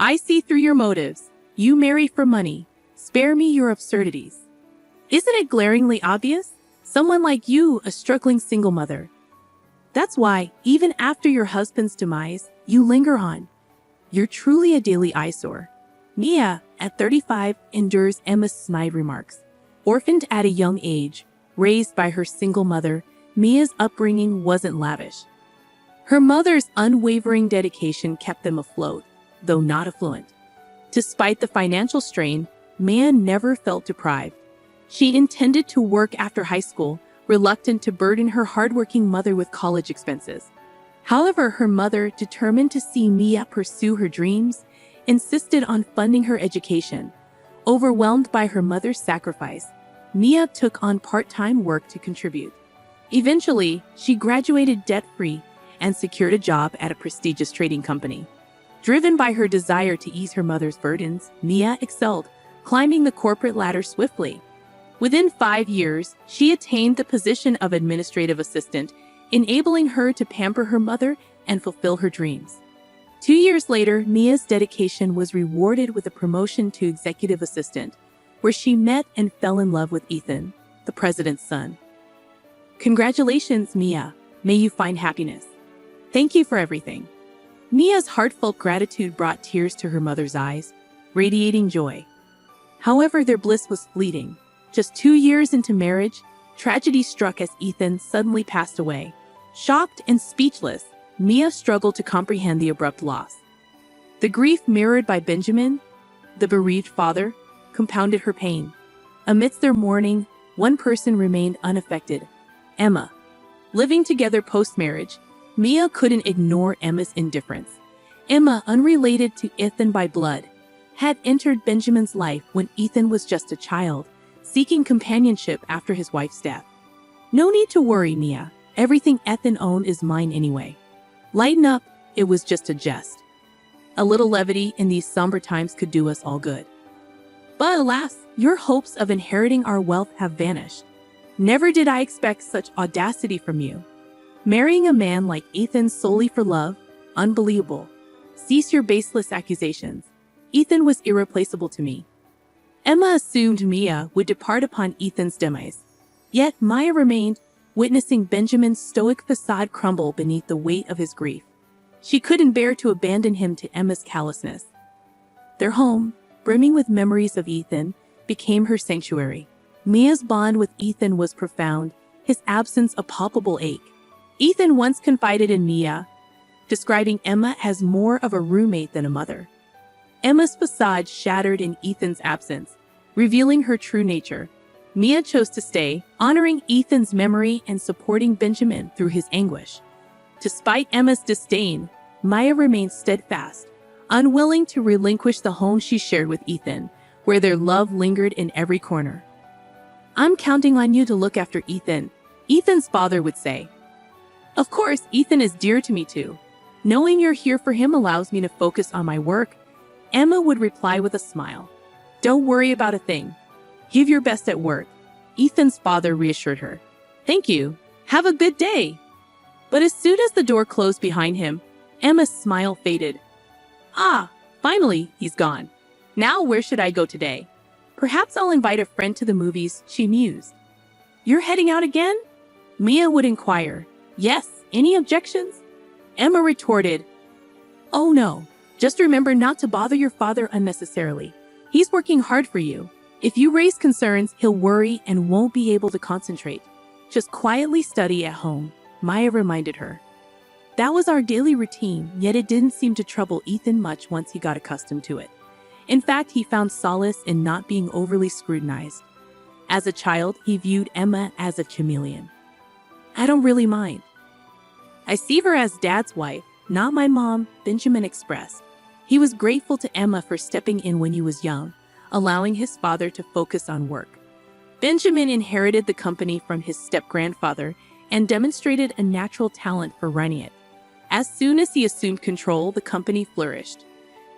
I see through your motives. You marry for money. Spare me your absurdities. Isn't it glaringly obvious? Someone like you, a struggling single mother. That's why, even after your husband's demise, you linger on. You're truly a daily eyesore. Mia, at 35, endures Emma's snide remarks. Orphaned at a young age, raised by her single mother, Mia's upbringing wasn't lavish. Her mother's unwavering dedication kept them afloat, though not affluent. Despite the financial strain, Mia never felt deprived. She intended to work after high school, reluctant to burden her hardworking mother with college expenses. However, her mother, determined to see Mia pursue her dreams, insisted on funding her education. Overwhelmed by her mother's sacrifice, Mia took on part-time work to contribute. Eventually, she graduated debt-free and secured a job at a prestigious trading company. Driven by her desire to ease her mother's burdens, Mia excelled, climbing the corporate ladder swiftly. Within 5 years, she attained the position of administrative assistant, enabling her to pamper her mother and fulfill her dreams. 2 years later, Mia's dedication was rewarded with a promotion to executive assistant, where she met and fell in love with Ethan, the president's son. Congratulations, Mia. May you find happiness. Thank you for everything. Mia's heartfelt gratitude brought tears to her mother's eyes, radiating joy. However, their bliss was fleeting. Just 2 years into marriage, tragedy struck as Ethan suddenly passed away. Shocked and speechless, Mia struggled to comprehend the abrupt loss. The grief mirrored by Benjamin, the bereaved father, compounded her pain. Amidst their mourning, one person remained unaffected: Emma. Living together post-marriage, Mia couldn't ignore Emma's indifference. Emma, unrelated to Ethan by blood, had entered Benjamin's life when Ethan was just a child, seeking companionship after his wife's death. No need to worry, Mia. Everything Ethan owned is mine anyway. Lighten up, it was just a jest. A little levity in these somber times could do us all good. But alas, your hopes of inheriting our wealth have vanished. Never did I expect such audacity from you. Marrying a man like Ethan solely for love? Unbelievable. Cease your baseless accusations. Ethan was irreplaceable to me. Emma assumed Mia would depart upon Ethan's demise. Yet Maya remained, witnessing Benjamin's stoic facade crumble beneath the weight of his grief. She couldn't bear to abandon him to Emma's callousness. Their home, brimming with memories of Ethan, became her sanctuary. Mia's bond with Ethan was profound, his absence a palpable ache. Ethan once confided in Mia, describing Emma as more of a roommate than a mother. Emma's facade shattered in Ethan's absence, revealing her true nature. Mia chose to stay, honoring Ethan's memory and supporting Benjamin through his anguish. Despite Emma's disdain, Maya remained steadfast, unwilling to relinquish the home she shared with Ethan, where their love lingered in every corner. I'm counting on you to look after Ethan, Ethan's father would say. Of course, Ethan is dear to me too. Knowing you're here for him allows me to focus on my work, Emma would reply with a smile. Don't worry about a thing. Give your best at work, Ethan's father reassured her. Thank you. Have a good day. But as soon as the door closed behind him, Emma's smile faded. Ah, finally, he's gone. Now where should I go today? Perhaps I'll invite a friend to the movies, she mused. You're heading out again? Mia would inquire. Yes, any objections? Emma retorted. Oh no, just remember not to bother your father unnecessarily. He's working hard for you. If you raise concerns, he'll worry and won't be able to concentrate. Just quietly study at home, Maya reminded her. That was our daily routine, yet it didn't seem to trouble Ethan much once he got accustomed to it. In fact, he found solace in not being overly scrutinized. As a child, he viewed Emma as a chameleon. I don't really mind. I see her as Dad's wife, not my mom, Benjamin expressed. He was grateful to Emma for stepping in when he was young, allowing his father to focus on work. Benjamin inherited the company from his step-grandfather and demonstrated a natural talent for running it. As soon as he assumed control, the company flourished.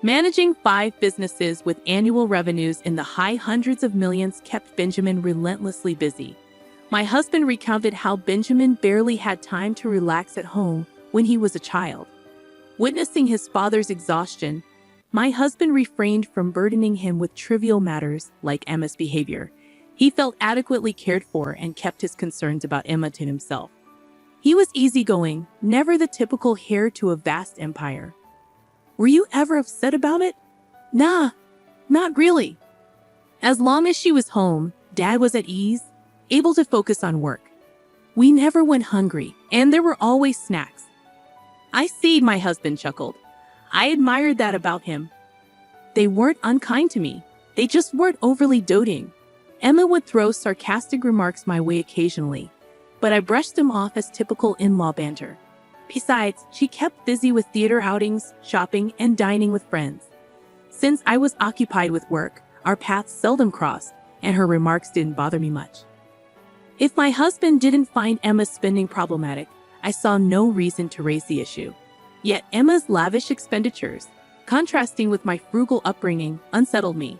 Managing 5 businesses with annual revenues in the high hundreds of millions kept Benjamin relentlessly busy. My husband recounted how Benjamin barely had time to relax at home when he was a child. Witnessing his father's exhaustion, My husband refrained from burdening him with trivial matters like Emma's behavior. He felt adequately cared for and kept his concerns about Emma to himself. He was easygoing, never the typical heir to a vast empire. Were you ever upset about it? Nah, not really. As long as she was home, Dad was at ease, able to focus on work. We never went hungry, and there were always snacks. I see, my husband chuckled. I admired that about him. They weren't unkind to me. They just weren't overly doting. Emma would throw sarcastic remarks my way occasionally, but I brushed them off as typical in-law banter. Besides, she kept busy with theater outings, shopping, and dining with friends. Since I was occupied with work, our paths seldom crossed, and her remarks didn't bother me much. If my husband didn't find Emma's spending problematic, I saw no reason to raise the issue. Yet Emma's lavish expenditures, contrasting with my frugal upbringing, unsettled me.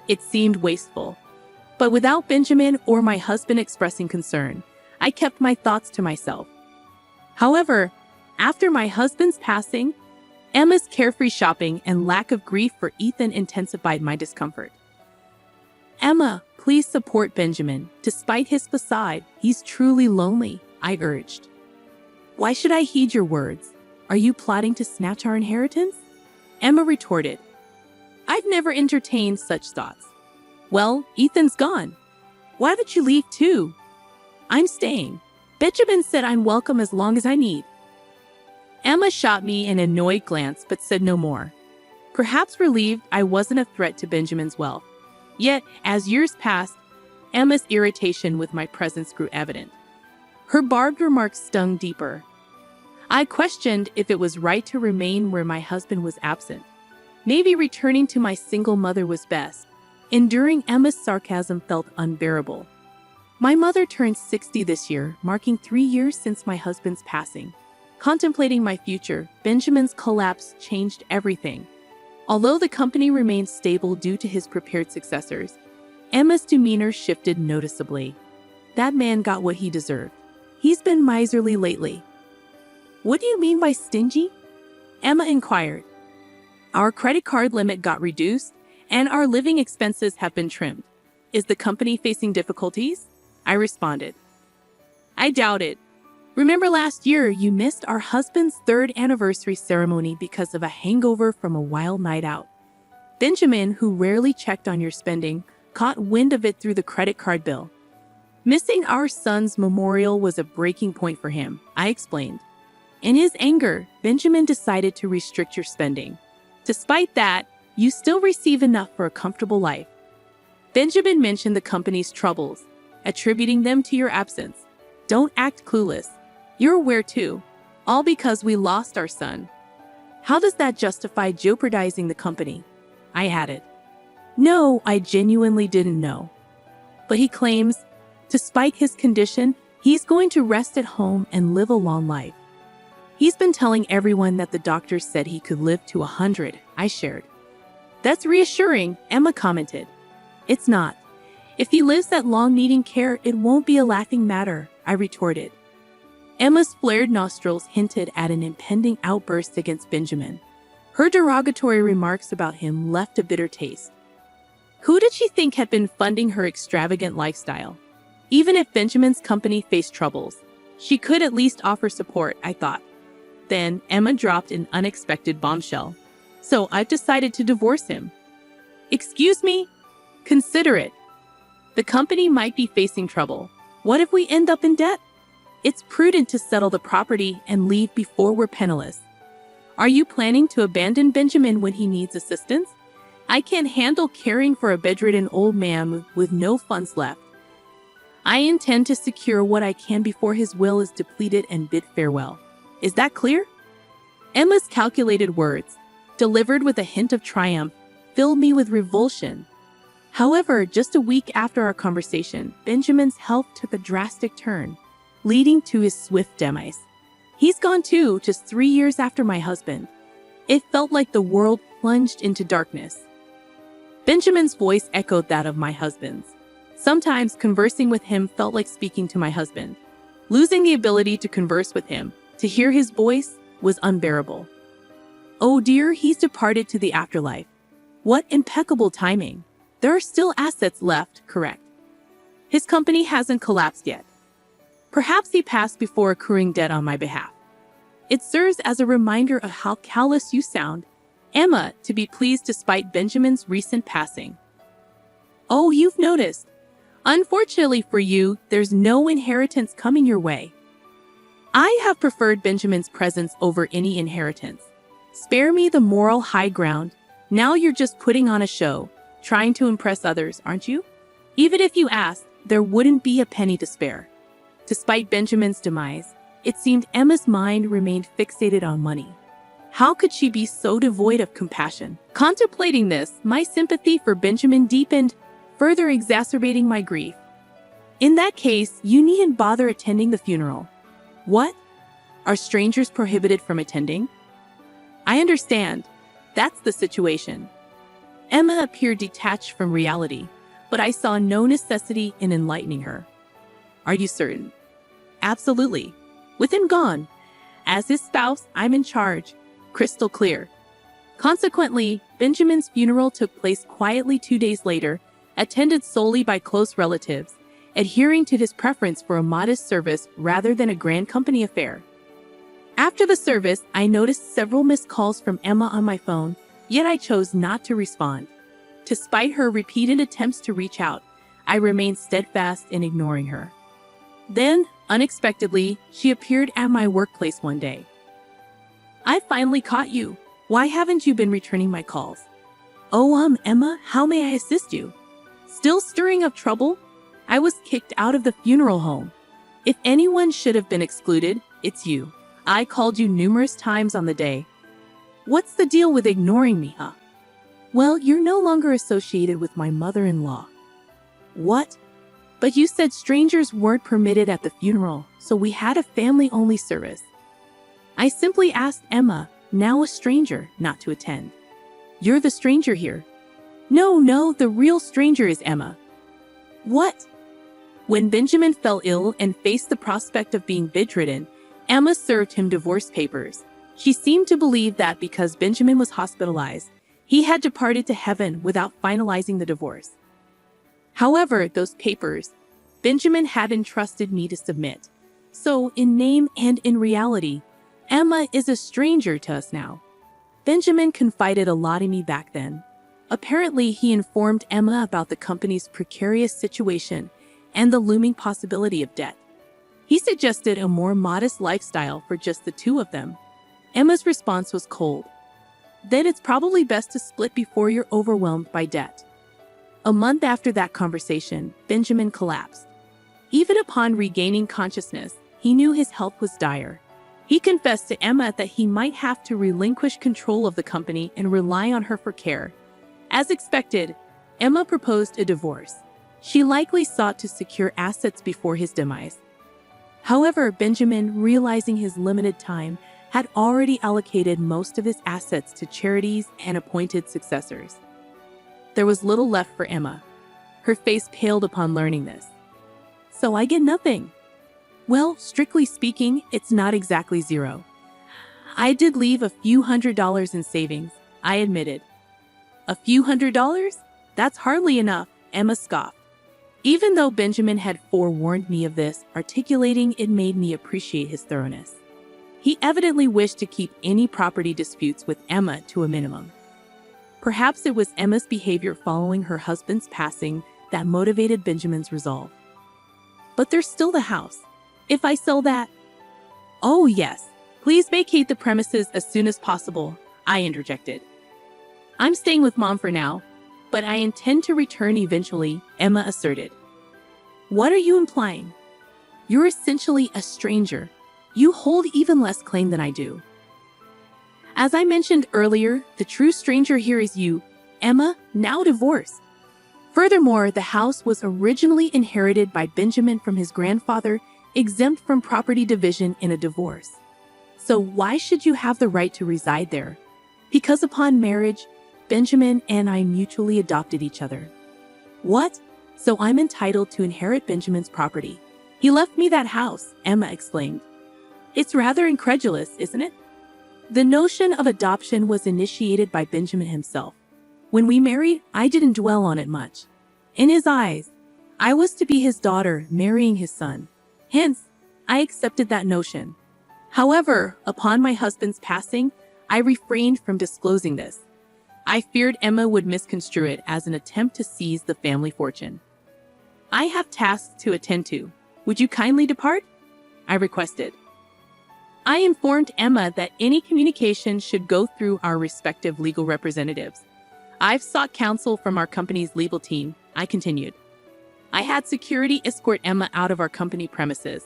It seemed wasteful. But without Benjamin or my husband expressing concern, I kept my thoughts to myself. However, after my husband's passing, Emma's carefree shopping and lack of grief for Ethan intensified my discomfort. Emma, please support Benjamin. Despite his facade, he's truly lonely, I urged. Why should I heed your words? Are you plotting to snatch our inheritance? Emma retorted. I've never entertained such thoughts. Well, Ethan's gone. Why don't you leave too? I'm staying. Benjamin said I'm welcome as long as I need. Emma shot me an annoyed glance but said no more. Perhaps relieved I wasn't a threat to Benjamin's wealth. Yet, as years passed, Emma's irritation with my presence grew evident. Her barbed remarks stung deeper. I questioned if it was right to remain where my husband was absent. Maybe returning to my single mother was best. Enduring Emma's sarcasm felt unbearable. My mother turned 60 this year, marking 3 years since my husband's passing. Contemplating my future, Benjamin's collapse changed everything. Although the company remained stable due to his prepared successors, Emma's demeanor shifted noticeably. That man got what he deserved. He's been miserly lately. What do you mean by stingy? Emma inquired. Our credit card limit got reduced, and our living expenses have been trimmed. Is the company facing difficulties? I responded. I doubt it. Remember last year you missed our husband's 3rd anniversary ceremony because of a hangover from a wild night out. Benjamin, who rarely checked on your spending, caught wind of it through the credit card bill. Missing our son's memorial was a breaking point for him, I explained. In his anger, Benjamin decided to restrict your spending. Despite that, you still receive enough for a comfortable life. Benjamin mentioned the company's troubles, attributing them to your absence. Don't act clueless. You're aware too, all because we lost our son. How does that justify jeopardizing the company? I added. No, I genuinely didn't know. But he claims, despite his condition, he's going to rest at home and live a long life. He's been telling everyone that the doctors said he could live to 100, I shared. That's reassuring, Emma commented. It's not. If he lives that long needing care, it won't be a laughing matter, I retorted. Emma's flared nostrils hinted at an impending outburst against Benjamin. Her derogatory remarks about him left a bitter taste. Who did she think had been funding her extravagant lifestyle? Even if Benjamin's company faced troubles, she could at least offer support, I thought. Then Emma dropped an unexpected bombshell. So I've decided to divorce him. Excuse me? Consider it. The company might be facing trouble. What if we end up in debt? It's prudent to settle the property and leave before we're penniless. Are you planning to abandon Benjamin when he needs assistance? I can't handle caring for a bedridden old man with no funds left. I intend to secure what I can before his will is depleted and bid farewell. Is that clear? Emma's calculated words, delivered with a hint of triumph, filled me with revulsion. However, just a week after our conversation, Benjamin's health took a drastic turn, leading to his swift demise. He's gone too, just 3 years after my husband. It felt like the world plunged into darkness. Benjamin's voice echoed that of my husband's. Sometimes conversing with him felt like speaking to my husband. Losing the ability to converse with him, to hear his voice, was unbearable. Oh dear, he's departed to the afterlife. What impeccable timing. There are still assets left, correct? His company hasn't collapsed yet. Perhaps he passed before accruing debt on my behalf. It serves as a reminder of how callous you sound, Emma, to be pleased despite Benjamin's recent passing. Oh, you've noticed. Unfortunately for you, there's no inheritance coming your way. I have preferred Benjamin's presence over any inheritance. Spare me the moral high ground. Now you're just putting on a show, trying to impress others, aren't you? Even if you asked, there wouldn't be a penny to spare. Despite Benjamin's demise, it seemed Emma's mind remained fixated on money. How could she be so devoid of compassion? Contemplating this, my sympathy for Benjamin deepened, further exacerbating my grief. In that case, you needn't bother attending the funeral. What? Are strangers prohibited from attending? I understand. That's the situation. Emma appeared detached from reality, but I saw no necessity in enlightening her. Are you certain? Absolutely. With him gone, as his spouse, I'm in charge. Crystal clear. Consequently, Benjamin's funeral took place quietly 2 days later, attended solely by close relatives, adhering to his preference for a modest service rather than a grand company affair. After the service, I noticed several missed calls from Emma on my phone, yet I chose not to respond. Despite her repeated attempts to reach out, I remained steadfast in ignoring her. Then, unexpectedly, she appeared at my workplace one day. I finally caught you. Why haven't you been returning my calls? Oh, Emma, how may I assist you? Still stirring up trouble? I was kicked out of the funeral home. If anyone should have been excluded, it's you. I called you numerous times on the day. What's the deal with ignoring me, huh? Well, you're no longer associated with my mother-in-law. What? But you said strangers weren't permitted at the funeral, so we had a family-only service. I simply asked Emma, now a stranger, not to attend. You're the stranger here. No, the real stranger is Emma. What? When Benjamin fell ill and faced the prospect of being bedridden, Emma served him divorce papers. She seemed to believe that because Benjamin was hospitalized, he had departed to heaven without finalizing the divorce. However, those papers, Benjamin had entrusted me to submit. So, in name and in reality, Emma is a stranger to us now. Benjamin confided a lot in me back then. Apparently, he informed Emma about the company's precarious situation and the looming possibility of debt. He suggested a more modest lifestyle for just the two of them. Emma's response was cold. Then it's probably best to split before you're overwhelmed by debt. A month after that conversation, Benjamin collapsed. Even upon regaining consciousness, he knew his health was dire. He confessed to Emma that he might have to relinquish control of the company and rely on her for care. As expected, Emma proposed a divorce. She likely sought to secure assets before his demise. However, Benjamin, realizing his limited time, had already allocated most of his assets to charities and appointed successors. There was little left for Emma. Her face paled upon learning this. So I get nothing. Well, strictly speaking, it's not exactly zero. I did leave a few $100s in savings, I admitted. A few $100s? That's hardly enough, Emma scoffed. Even though Benjamin had forewarned me of this, articulating it made me appreciate his thoroughness. He evidently wished to keep any property disputes with Emma to a minimum. Perhaps it was Emma's behavior following her husband's passing that motivated Benjamin's resolve. But there's still the house. If I sell that... Oh yes, please vacate the premises as soon as possible, I interjected. I'm staying with Mom for now, but I intend to return eventually, Emma asserted. What are you implying? You're essentially a stranger. You hold even less claim than I do. As I mentioned earlier, the true stranger here is you, Emma, now divorced. Furthermore, the house was originally inherited by Benjamin from his grandfather, exempt from property division in a divorce. So why should you have the right to reside there? Because upon marriage, Benjamin and I mutually adopted each other. What? So I'm entitled to inherit Benjamin's property. He left me that house, Emma exclaimed. It's rather incredulous, isn't it? The notion of adoption was initiated by Benjamin himself. When we married, I didn't dwell on it much. In his eyes, I was to be his daughter marrying his son. Hence, I accepted that notion. However, upon my husband's passing, I refrained from disclosing this. I feared Emma would misconstrue it as an attempt to seize the family fortune. I have tasks to attend to. Would you kindly depart? I requested. I informed Emma that any communication should go through our respective legal representatives. I've sought counsel from our company's legal team, I continued. I had security escort Emma out of our company premises.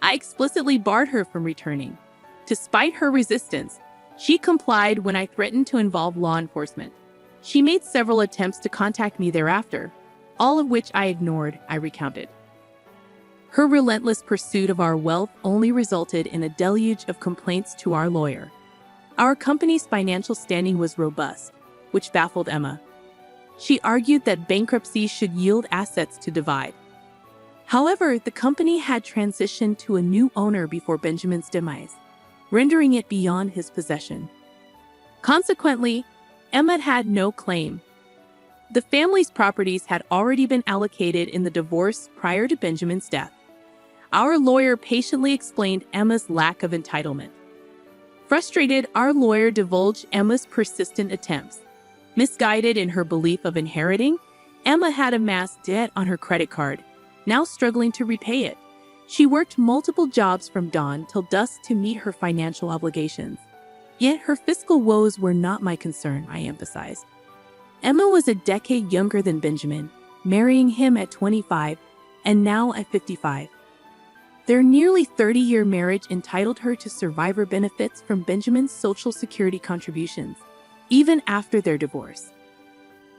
I explicitly barred her from returning. Despite her resistance, she complied when I threatened to involve law enforcement. She made several attempts to contact me thereafter, all of which I ignored, I recounted. Her relentless pursuit of our wealth only resulted in a deluge of complaints to our lawyer. Our company's financial standing was robust, which baffled Emma. She argued that bankruptcy should yield assets to divide. However, the company had transitioned to a new owner before Benjamin's demise, rendering it beyond his possession. Consequently, Emma had no claim. The family's properties had already been allocated in the divorce prior to Benjamin's death. Our lawyer patiently explained Emma's lack of entitlement. Frustrated, our lawyer divulged Emma's persistent attempts. Misguided in her belief of inheriting, Emma had amassed debt on her credit card, now struggling to repay it. She worked multiple jobs from dawn till dusk to meet her financial obligations. Yet her fiscal woes were not my concern, I emphasized. Emma was a decade younger than Benjamin, marrying him at 25 and now at 55. Their nearly 30-year marriage entitled her to survivor benefits from Benjamin's Social Security contributions, even after their divorce.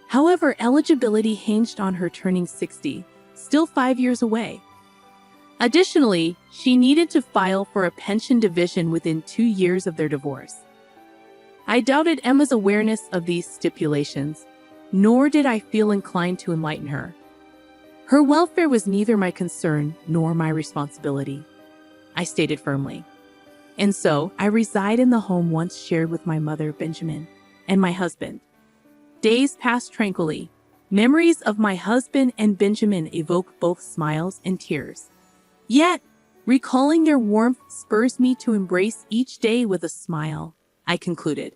However, eligibility hinged on her turning 60, still 5 years away. Additionally, she needed to file for a pension division within 2 years of their divorce. I doubted Emma's awareness of these stipulations, nor did I feel inclined to enlighten her. Her welfare was neither my concern nor my responsibility, I stated firmly. And so, I reside in the home once shared with my mother, Benjamin, and my husband. Days passed tranquilly. Memories of my husband and Benjamin evoke both smiles and tears. Yet, recalling their warmth spurs me to embrace each day with a smile, I concluded.